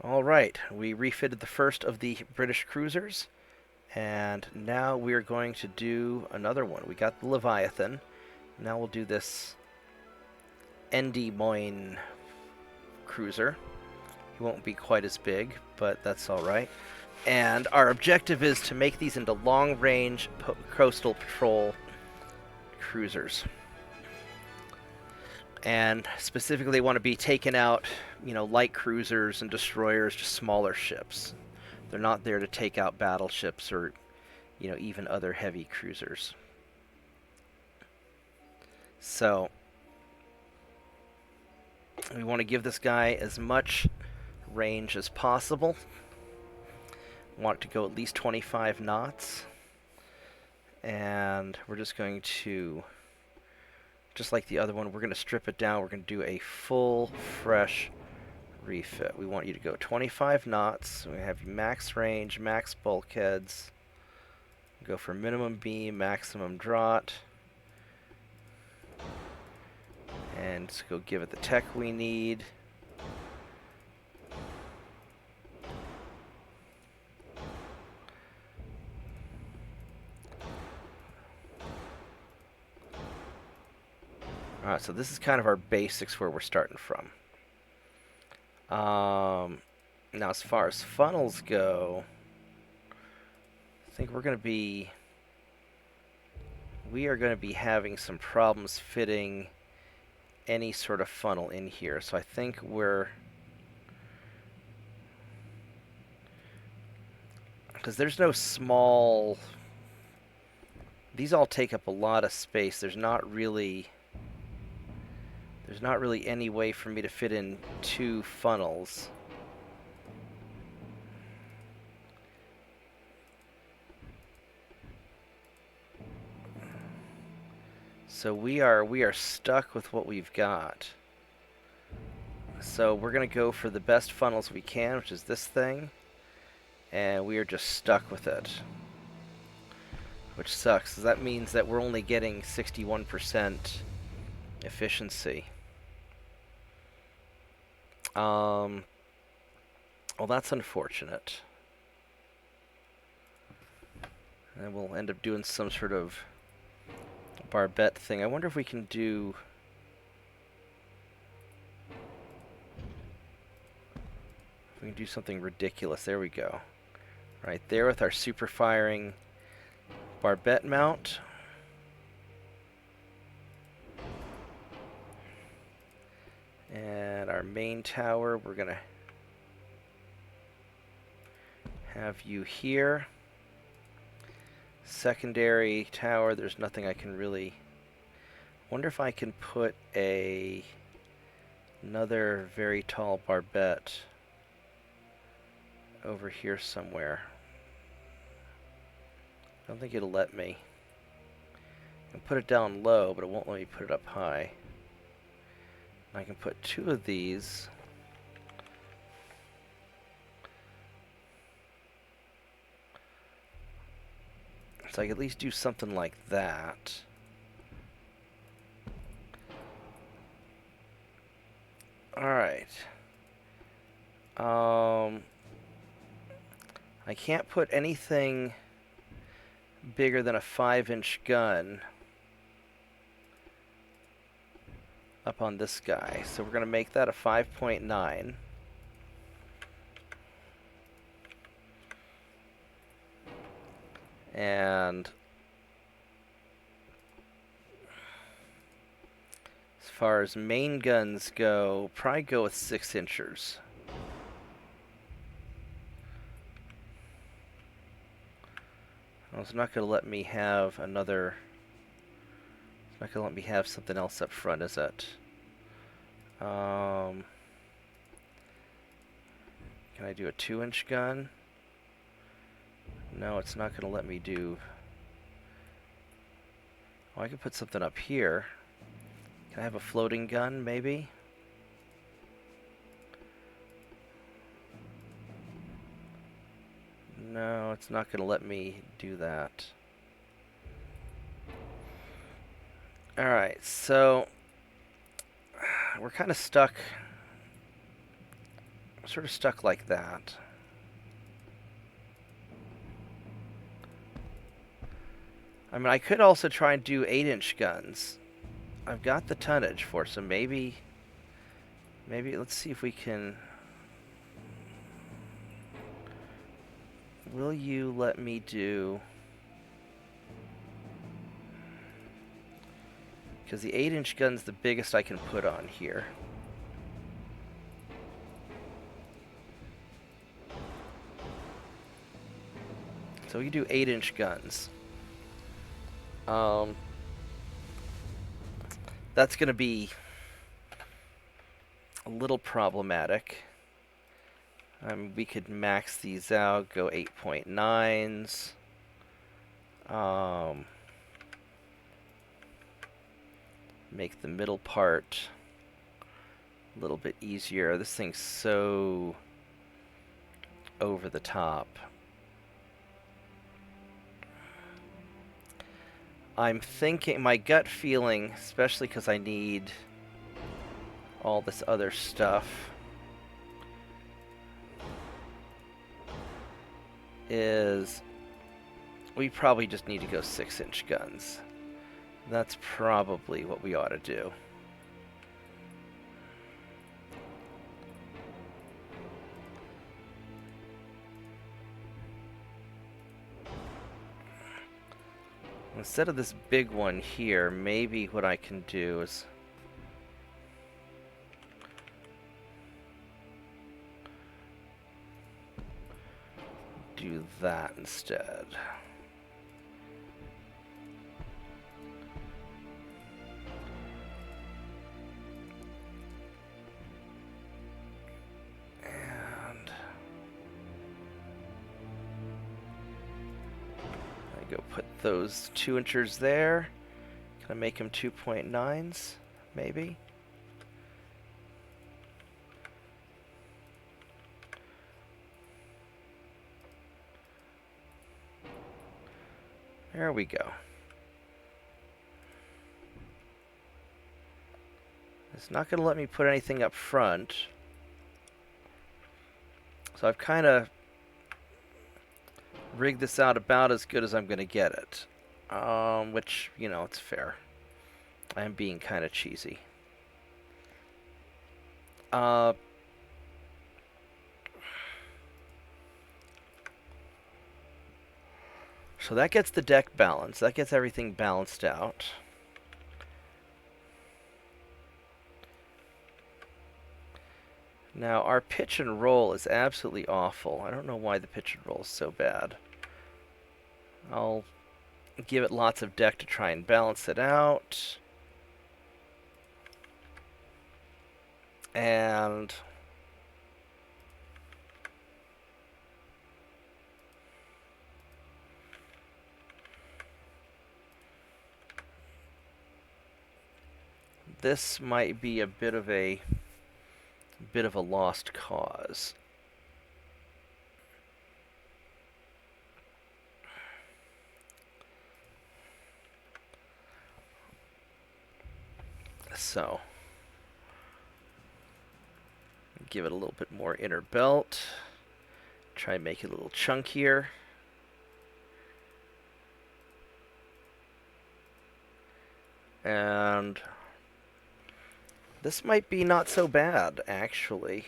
All right, we refitted the first of the British cruisers, and now we're going to do another one. We got the Leviathan. Now we'll do this Endymion cruiser. He won't be quite as big, but that's all right. And our objective is to make these into long-range coastal patrol cruisers. And specifically, they want to be taken out, light cruisers and destroyers, just smaller ships. They're not there to take out battleships or, even other heavy cruisers. So, we want to give this guy as much range as possible. Want it to go at least 25 knots. And we're just going to, just like the other one, we're going to strip it down. We're going to do a full, fresh refit. We want you to go 25 knots. We have max range, max bulkheads. Go for minimum beam, maximum draught. And let's go give it the tech we need. Alright, so this is kind of our basics where we're starting from. Now as far as funnels go, I think we are going to be having some problems fitting any sort of funnel in here. So I think because there's no small, these all take up a lot of space. There's not really any way for me to fit in two funnels. So we are stuck with what we've got. So we're going to go for the best funnels we can, which is this thing. And we are just stuck with it. Which sucks, 'cause that means that we're only getting 61% efficiency. Well, that's unfortunate. And we'll end up doing some sort of barbette thing. I wonder if we can do... we can do something ridiculous. There we go. Right there with our super firing barbette mount. And our main tower, we're going to have you here. Secondary tower, there's nothing I can really... wonder if I can put another very tall barbette over here somewhere. I don't think it'll let me. I can put it down low, but it won't let me put it up high. I can put two of these. So I can at least do something like that. Alright. I can't put anything bigger than a 5-inch gun up on this guy. So we're going to make that a 5.9. And as far as main guns go, probably go with 6-inchers. Well, it's not going to let me have another... it's not going to let me have something else up front, is it? Can I do a 2-inch gun? No, it's not going to let me do... oh, I could put something up here. Can I have a floating gun, maybe? No, it's not going to let me do that. Alright, so... we're kind of stuck sort of stuck like that. I mean, I could also try and do 8-inch guns. I've got the tonnage for some. Maybe let's see if we can. Will you let me do? Because the 8-inch gun's the biggest I can put on here. So we can do 8-inch guns. That's going to be a little problematic. We could max these out, go 8.9s. Make the middle part a little bit easier. This thing's so over the top. I'm thinking, my gut feeling, especially because I need all this other stuff, is we probably just need to go 6-inch guns. That's probably what we ought to do. Instead of this big one here, maybe what I can do is do that instead. Go put those 2-inchers there. Can I make them 2.9s? Maybe. There we go. It's not going to let me put anything up front. So I've kind of rig this out about as good as I'm going to get it. Which, you know, it's fair. I am being kind of cheesy. So that gets the deck balanced. That gets everything balanced out. Now, our pitch and roll is absolutely awful. I don't know why the pitch and roll is so bad. I'll give it lots of deck to try and balance it out. And this might be a bit of a lost cause. So, give it a little bit more inner belt. Try and make it a little chunkier. And this might be not so bad, actually.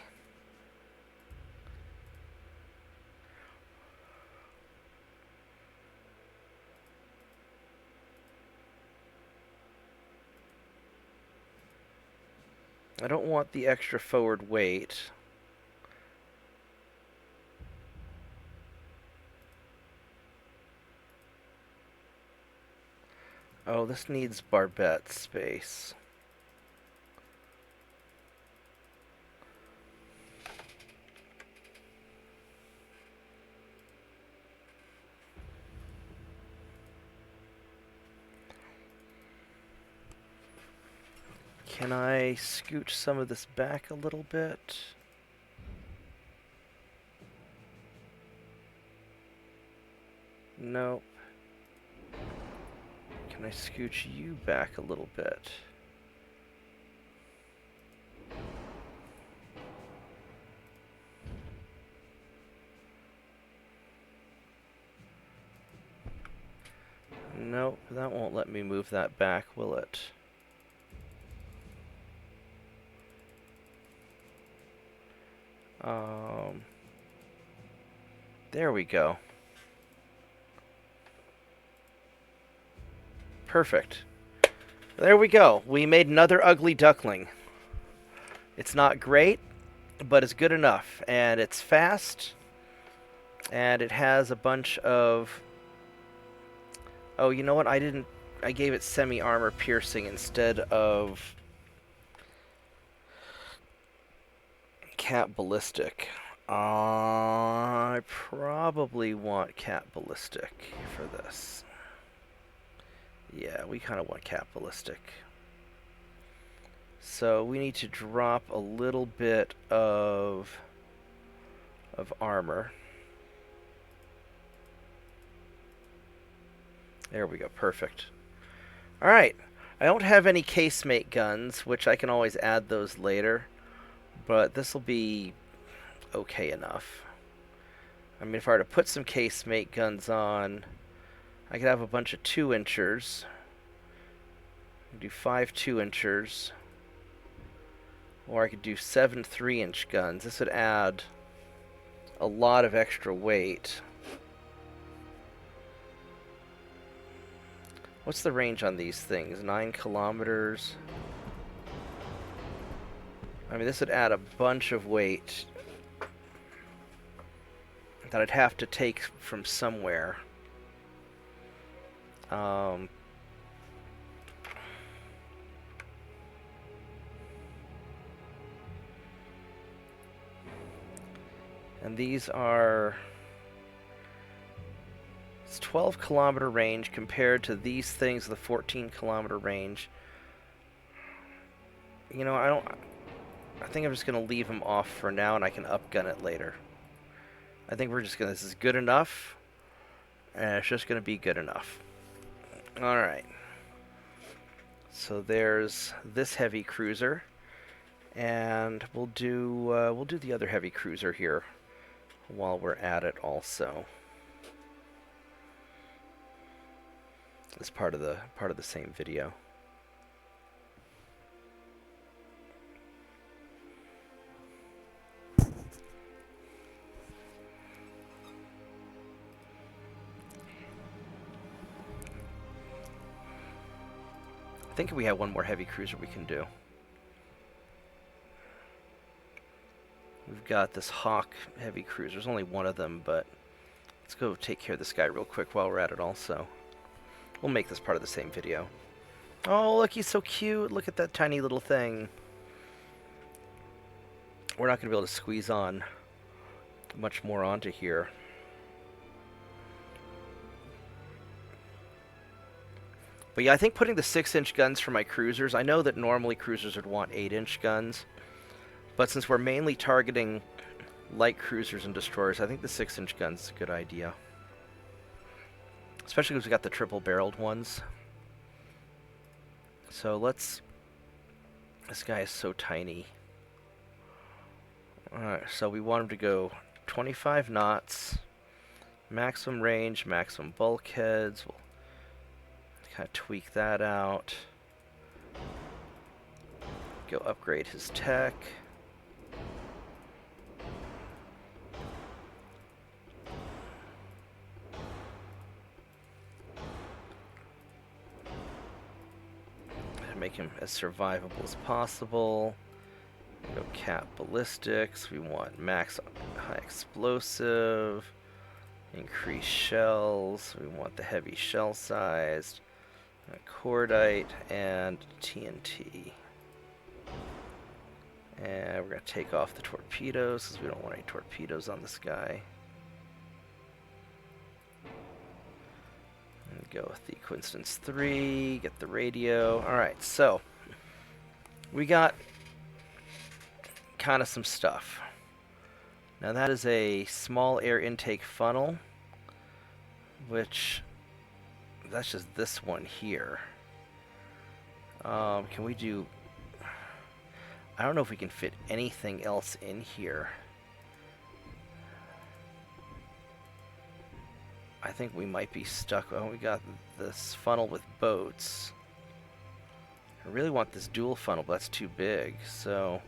I don't want the extra forward weight. Oh, this needs barbette space. Can I scooch some of this back a little bit? Nope. Can I scooch you back a little bit? Nope, that won't let me move that back, will it? There we go. Perfect. There we go. We made another ugly duckling. It's not great, but it's good enough. And it's fast. And it has a bunch of... Oh, you know what? I gave it semi-armor piercing instead of cat ballistic. I probably want cat ballistic for this. Yeah, we kind of want cat ballistic. So we need to drop a little bit of armor. There we go, perfect. Alright, I don't have any casemate guns, which I can always add those later, but this will be okay enough. I mean, if I were to put some casemate guns on, I could have a bunch of 2-inchers. Do 5 2-inchers. Or I could do 7 3-inch guns. This would add a lot of extra weight. What's the range on these things? 9 kilometers. I mean, this would add a bunch of weight that I'd have to take from somewhere. And these are... It's 12 kilometer range compared to these things, the 14 kilometer range. You know, I think I'm just going to leave them off for now and I can upgun it later. I think we're just going to... This is good enough. And it's just going to be good enough. Alright. So there's this heavy cruiser. And we'll do the other heavy cruiser here while we're at it also. It's part of the same video. I think we have one more heavy cruiser we can do. We've got this Hawk heavy cruiser. There's only one of them, but let's go take care of this guy real quick while we're at it also. We'll make this part of the same video. Oh, look, he's so cute. Look at that tiny little thing. We're not going to be able to squeeze on much more onto here. But yeah, I think putting the 6-inch guns for my cruisers, I know that normally cruisers would want 8-inch guns, but since we're mainly targeting light cruisers and destroyers, I think the 6-inch gun's a good idea. Especially because we got the triple-barreled ones. So let's... This guy is so tiny. Alright, so we want him to go 25 knots, maximum range, maximum bulkheads. We'll kind of tweak that out. Go upgrade his tech. Make him as survivable as possible. Go cat ballistics. We want max high explosive. Increase shells. We want the heavy shell sized. Cordite and TNT. And we're going to take off the torpedoes because we don't want any torpedoes on this guy. And go with the Coincidence 3, get the radio. Alright, so we got kind of some stuff. Now that is a small air intake funnel, which that's just this one here. Can we do... I don't know if we can fit anything else in here. I think we might be stuck. Oh, we got this funnel with boats. I really want this dual funnel, but that's too big, so...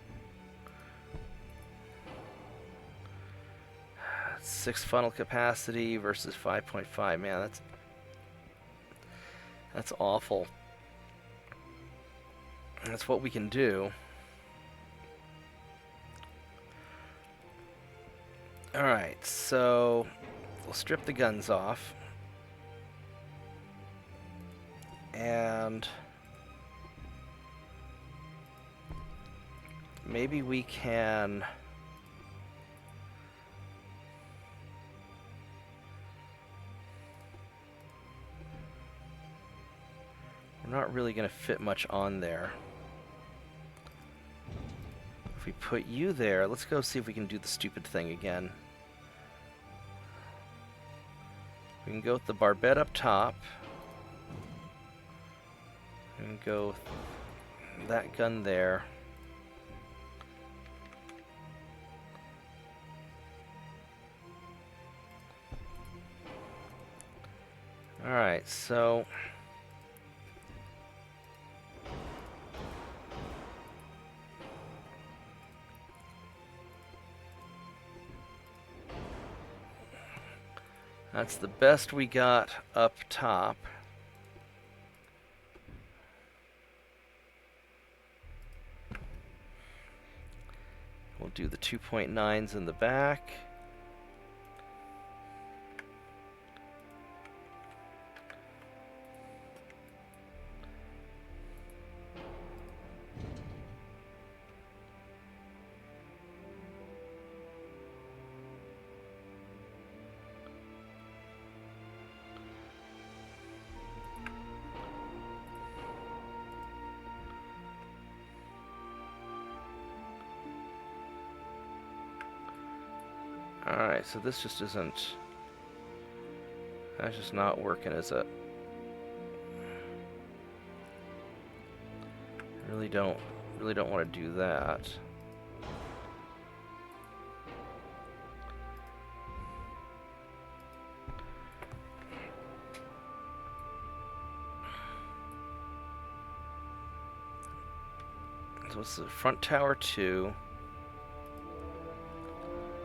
6 funnel capacity versus 5.5. Man, that's awful. That's what we can do. Alright, so we'll strip the guns off. And maybe we can... We're not really going to fit much on there. If we put you there, let's go see if we can do the stupid thing again. We can go with the barbette up top. We can go with that gun there. Alright, so... That's the best we got up top. We'll do the 2.9s in the back. Alright, so this just isn't... That's just not working, is it? Really don't want to do that. So it's the front tower 2.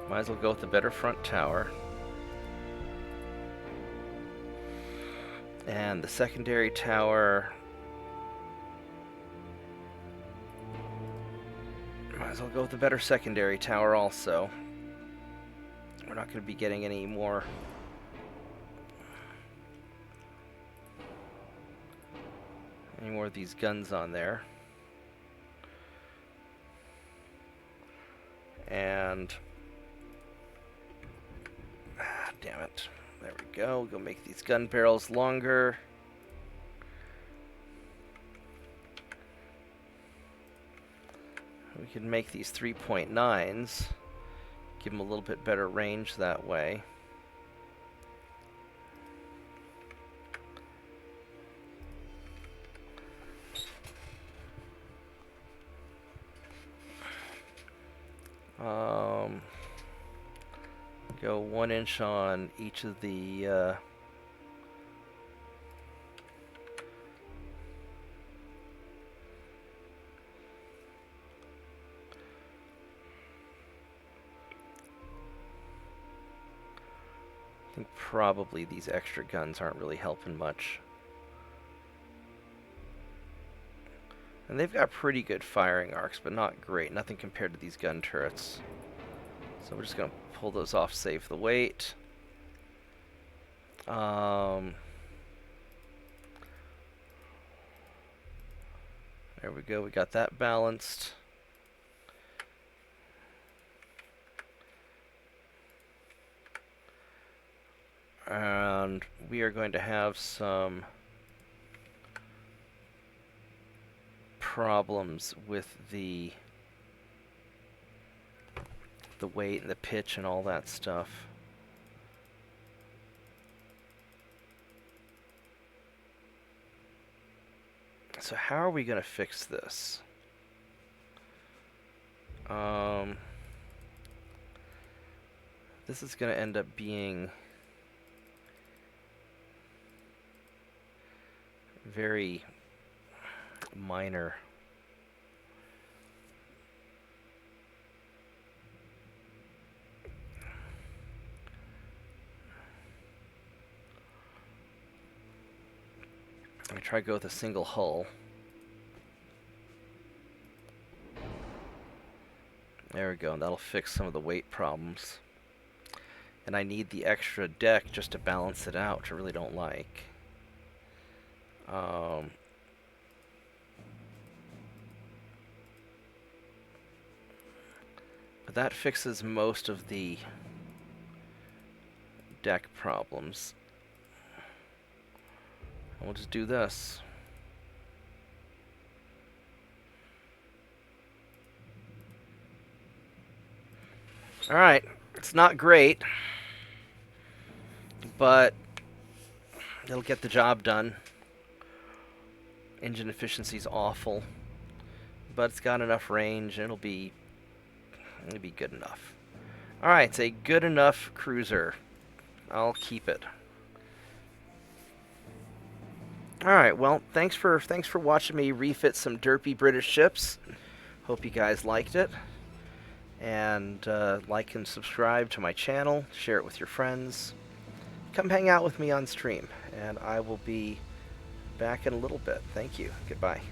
Might as well go with the better front tower. And the secondary tower... Might as well go with the better secondary tower also. We're not going to be getting any more... of these guns on there. And... damn it. There we go. We'll go make these gun barrels longer. We can make these 3.9s. Give them a little bit better range that way. Go 1 inch on each of the I think probably these extra guns aren't really helping much. And they've got pretty good firing arcs, but not great. Nothing compared to these gun turrets. So we're just going to pull those off, save the weight. There we go, we got that balanced. And we are going to have some problems with the weight and the pitch and all that stuff. So how are we going to fix this? This is going to end up being very minor. Let me try to go with a single hull. There we go, and that'll fix some of the weight problems. And I need the extra deck just to balance it out, which I really don't like. But that fixes most of the deck problems. And we'll just do this. Alright, it's not great, but it'll get the job done. Engine efficiency's awful, but it's got enough range and it'll be good enough. Alright, it's a good enough cruiser. I'll keep it. Alright, well, thanks for watching me refit some derpy British ships. Hope you guys liked it. And like and subscribe to my channel, share it with your friends. Come hang out with me on stream, and I will be back in a little bit. Thank you. Goodbye.